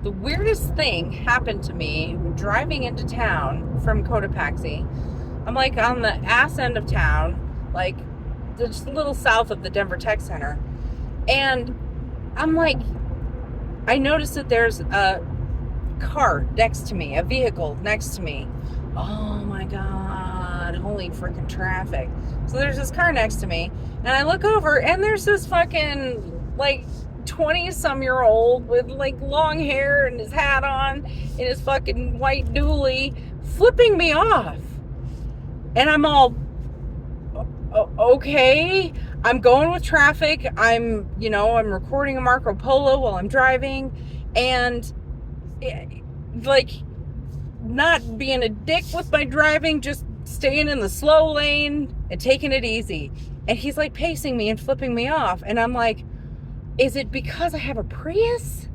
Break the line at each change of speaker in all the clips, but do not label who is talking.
the weirdest thing happened to me driving into town from Cotopaxi. I'm like on the ass end of town, like just a little south of the Denver Tech Center. And I'm like, I noticed that there's a car next to me, a vehicle next to me. Oh my God, holy freaking traffic. So there's this car next to me, and I look over, and there's this fucking, like, 20-some-year-old with, like, long hair and his hat on in his fucking white dually flipping me off. And I'm all, okay. I'm going with traffic. I'm recording a Marco Polo while I'm driving. And, like, not being a dick with my driving, just staying in the slow lane and taking it easy. And he's like pacing me and flipping me off. And I'm like, is it because I have a Prius?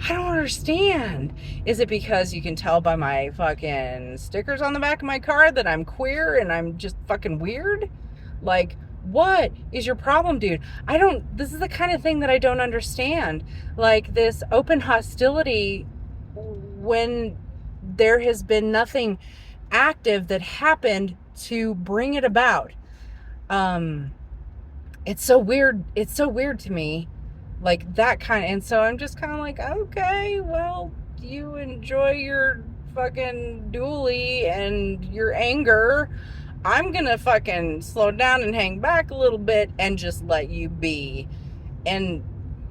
I don't understand. Is it because you can tell by my fucking stickers on the back of my car that I'm queer and I'm just fucking weird? Like, what is your problem, dude? This is the kind of thing that I don't understand. Like, this open hostility when there has been nothing active that happened to bring it about. It's so weird. It's so weird to me. Like that kind of, and so I'm just kind of like, okay, well, you enjoy your fucking dually and your anger. I'm gonna fucking slow down and hang back a little bit and just let you be. And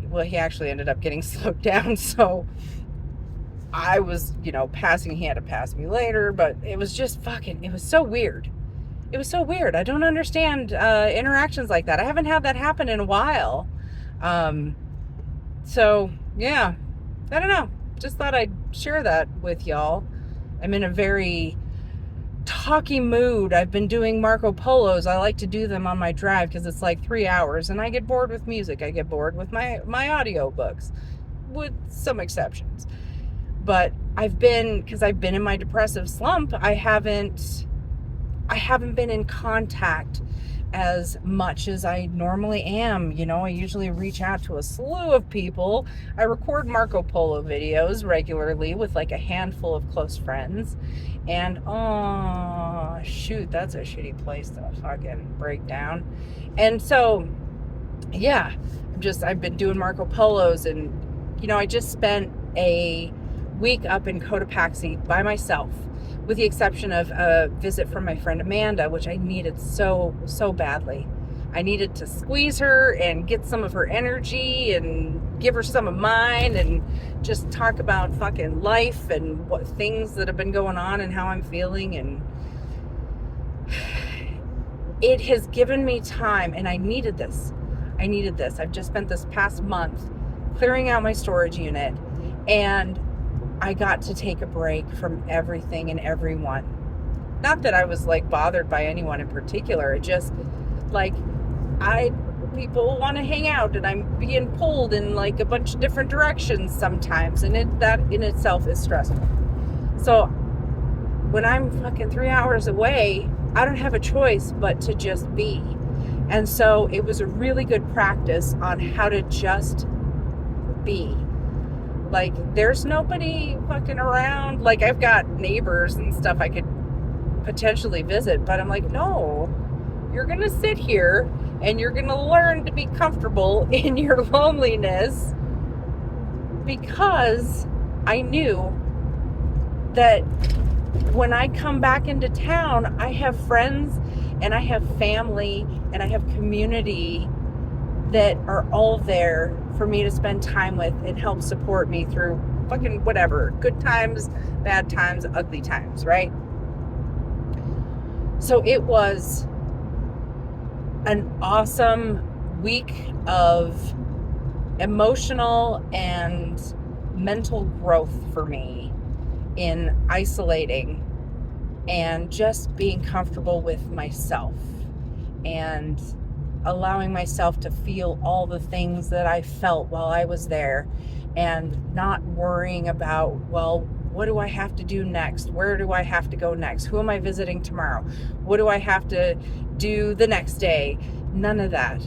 well, he actually ended up getting slowed down, so I was, passing. He had to pass me later, but it was just fucking, it was so weird. It was so weird. I don't understand interactions like that. I haven't had that happen in a while. So, yeah, I don't know. Just thought I'd share that with y'all. I'm in a very talky mood. I've been doing Marco Polos. I like to do them on my drive because it's like 3 hours, and I get bored with music. I get bored with my audio books, with some exceptions. But because I've been in my depressive slump, I haven't been in contact as much as I normally am. I usually reach out to a slew of people. I record Marco Polo videos regularly with like a handful of close friends. And oh shoot, that's a shitty place to fucking break down. And so yeah, I've been doing Marco Polos, and I just spent a week up in Cotopaxi by myself, with the exception of a visit from my friend Amanda, which I needed so badly. I needed to squeeze her and get some of her energy and give her some of mine and just talk about fucking life and what things that have been going on and how I'm feeling. And it has given me time, and I needed this. I've just spent this past month clearing out my storage unit, and I got to take a break from everything and everyone. Not that I was like bothered by anyone in particular. It just like people want to hang out, and I'm being pulled in like a bunch of different directions sometimes, and that in itself is stressful. So when I'm fucking 3 hours away, I don't have a choice but to just be. And so it was a really good practice on how to just be. Like, there's nobody fucking around. Like, I've got neighbors and stuff I could potentially visit, but I'm like, no, you're going to sit here and you're going to learn to be comfortable in your loneliness, because I knew that when I come back into town, I have friends and I have family and I have community that are all there for me to spend time with and help support me through fucking whatever. Good times, bad times, ugly times, right? So it was an awesome week of emotional and mental growth for me in isolating and just being comfortable with myself and allowing myself to feel all the things that I felt while I was there, and not worrying about, well, what do I have to do next? Where do I have to go next? Who am I visiting tomorrow? What do I have to do the next day? None of that.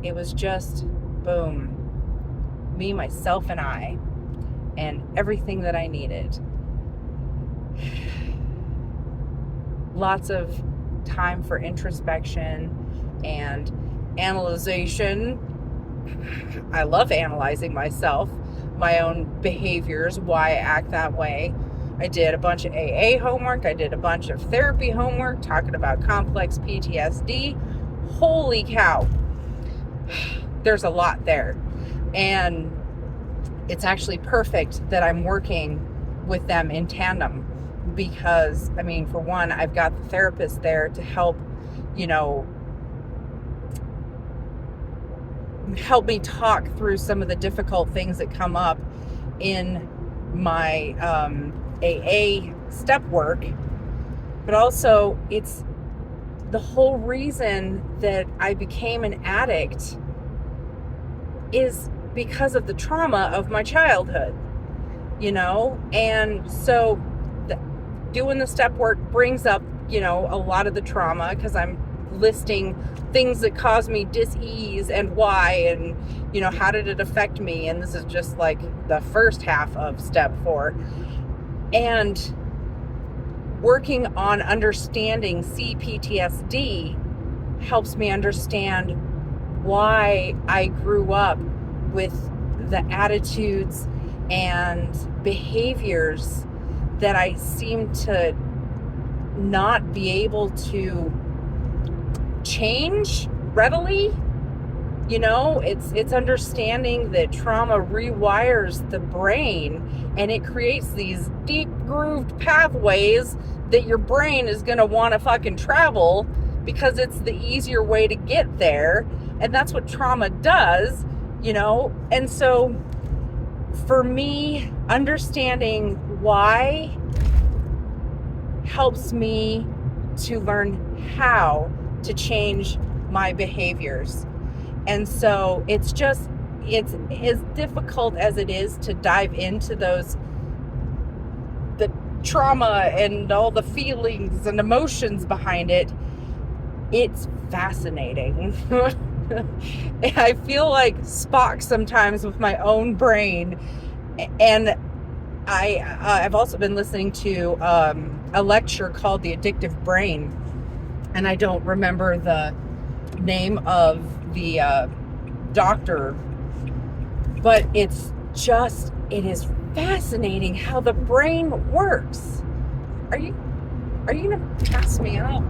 It was just boom, me, myself, and I. and everything that I needed. Lots of time for introspection and analyzation. I love analyzing myself, my own behaviors, why I act that way. I did a bunch of AA homework. I did a bunch of therapy homework talking about complex PTSD. Holy cow. There's a lot there. And it's actually perfect that I'm working with them in tandem because, I mean, for one, I've got the therapist there to help, help me talk through some of the difficult things that come up in my AA step work. But also, it's the whole reason that I became an addict is because of the trauma of my childhood, and so doing the step work brings up, a lot of the trauma because I'm listing things that cause me dis-ease and why, and, how did it affect me? And this is just like the first half of step 4. And working on understanding CPTSD helps me understand why I grew up with the attitudes and behaviors that I seem to not be able to change readily. It's understanding that trauma rewires the brain and it creates these deep grooved pathways that your brain is going to want to fucking travel because it's the easier way to get there. And that's what trauma does, And so for me, understanding why helps me to learn how to change my behaviors. And so it's as difficult as it is to dive into the trauma and all the feelings and emotions behind it. It's fascinating. I feel like Spock sometimes with my own brain. And I've also been listening to a lecture called The Addictive Brain. And I don't remember the name of the doctor, but it is fascinating how the brain works. Are you gonna pass me up?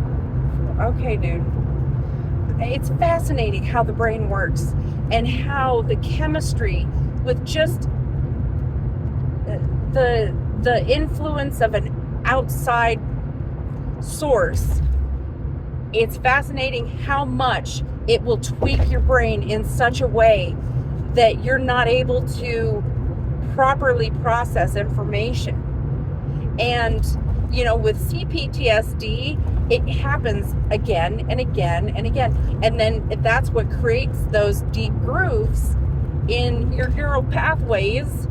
Okay, dude. It's fascinating how the brain works and how the chemistry with just the influence of an outside source. It's fascinating how much it will tweak your brain in such a way that you're not able to properly process information. And, with CPTSD, it happens again and again and again. And then that's what creates those deep grooves in your neural pathways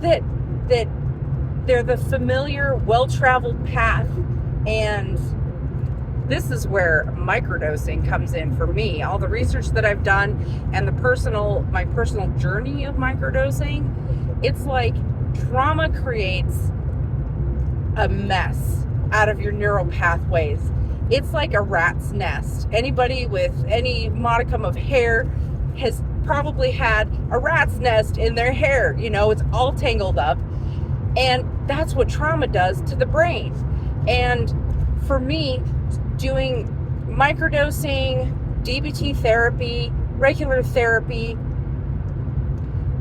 that they're the familiar, well-traveled path. And this is where microdosing comes in for me. All the research that I've done and my personal journey of microdosing, it's like trauma creates a mess out of your neural pathways. It's like a rat's nest. Anybody with any modicum of hair has probably had a rat's nest in their hair. It's all tangled up. And that's what trauma does to the brain. And for me, doing microdosing, DBT therapy, regular therapy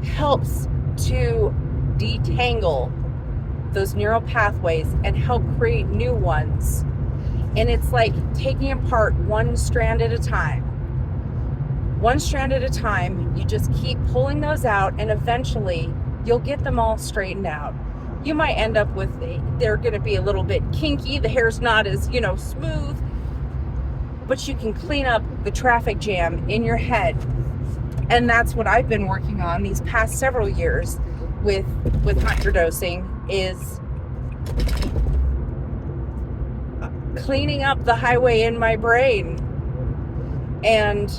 helps to detangle those neural pathways and help create new ones. And it's like taking apart one strand at a time. One strand at a time, you just keep pulling those out and eventually you'll get them all straightened out. You might end up with, they're going to be a little bit kinky, the hair's not as, smooth, but you can clean up the traffic jam in your head. And that's what I've been working on these past several years with microdosing, is cleaning up the highway in my brain. And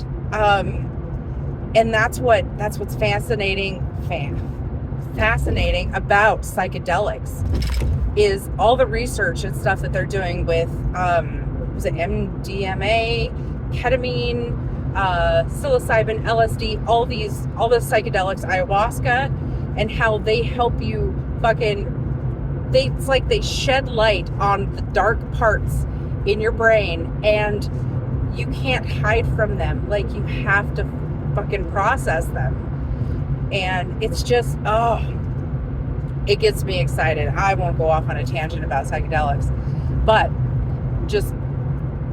that's what's fascinating fascinating about psychedelics is all the research and stuff that they're doing with, was it MDMA, ketamine, psilocybin, LSD, all the psychedelics, ayahuasca, and how they help you it's like they shed light on the dark parts in your brain, and you can't hide from them. Like, you have to fucking process them. And it's just, it gets me excited. I won't go off on a tangent about psychedelics, but just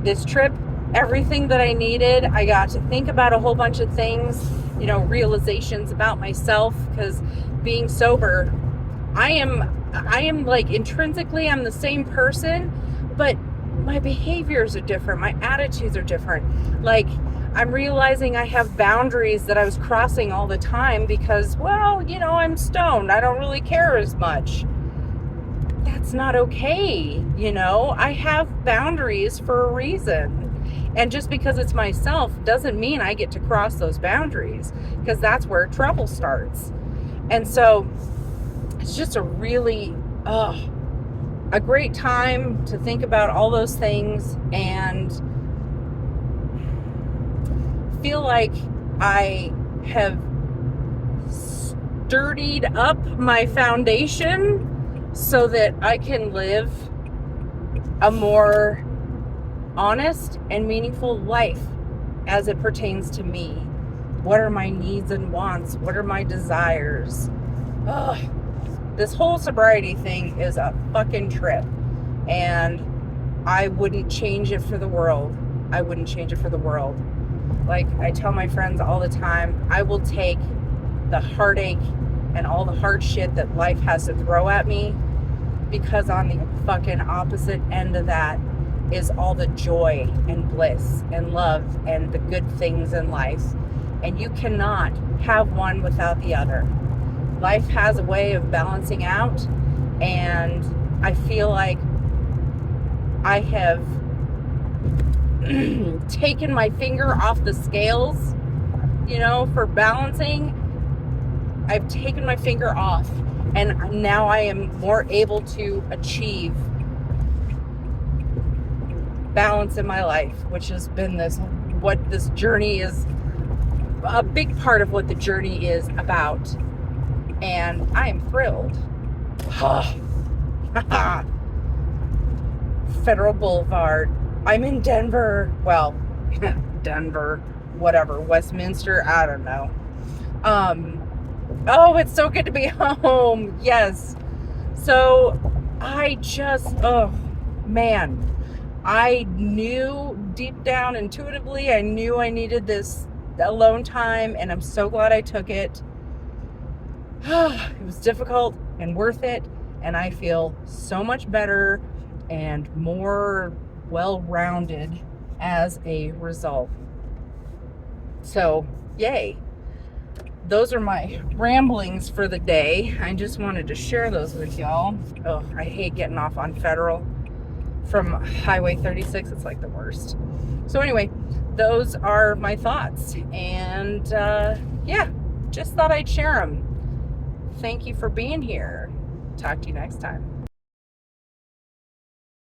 this trip, everything that I needed. I got to think about a whole bunch of things, realizations about myself, because being sober, I am like, intrinsically, I'm the same person, but my behaviors are different. My attitudes are different. Like, I'm realizing I have boundaries that I was crossing all the time because, well, I'm stoned. I don't really care as much. That's not okay. I have boundaries for a reason. And just because it's myself doesn't mean I get to cross those boundaries, because that's where trouble starts. And so it's just a really, a great time to think about all those things and feel like I have sturdied up my foundation so that I can live a more honest and meaningful life as it pertains to me. What are my needs and wants? What are my desires? This whole sobriety thing is a fucking trip, and I wouldn't change it for the world. I wouldn't change it for the world. Like I tell my friends all the time, I will take the heartache and all the hard shit that life has to throw at me, because on the fucking opposite end of that is all the joy and bliss and love and the good things in life. And you cannot have one without the other. Life has a way of balancing out, and I feel like I have taken my finger off the scales, for balancing. I've taken my finger off, and now I am more able to achieve balance in my life, which has been what this journey is, a big part of what the journey is about. And I am thrilled. Federal Boulevard. I'm in Denver. Well, Denver, whatever, Westminster, I don't know. It's so good to be home. Yes. So I just, I knew deep down intuitively, I knew I needed this alone time, and I'm so glad I took it. It was difficult and worth it, and I feel so much better and more well-rounded as a result. So, yay. Those are my ramblings for the day. I just wanted to share those with y'all. I hate getting off on Federal from Highway 36. It's like the worst. So anyway, those are my thoughts, and just thought I'd share them. Thank you for being here. Talk to you next time.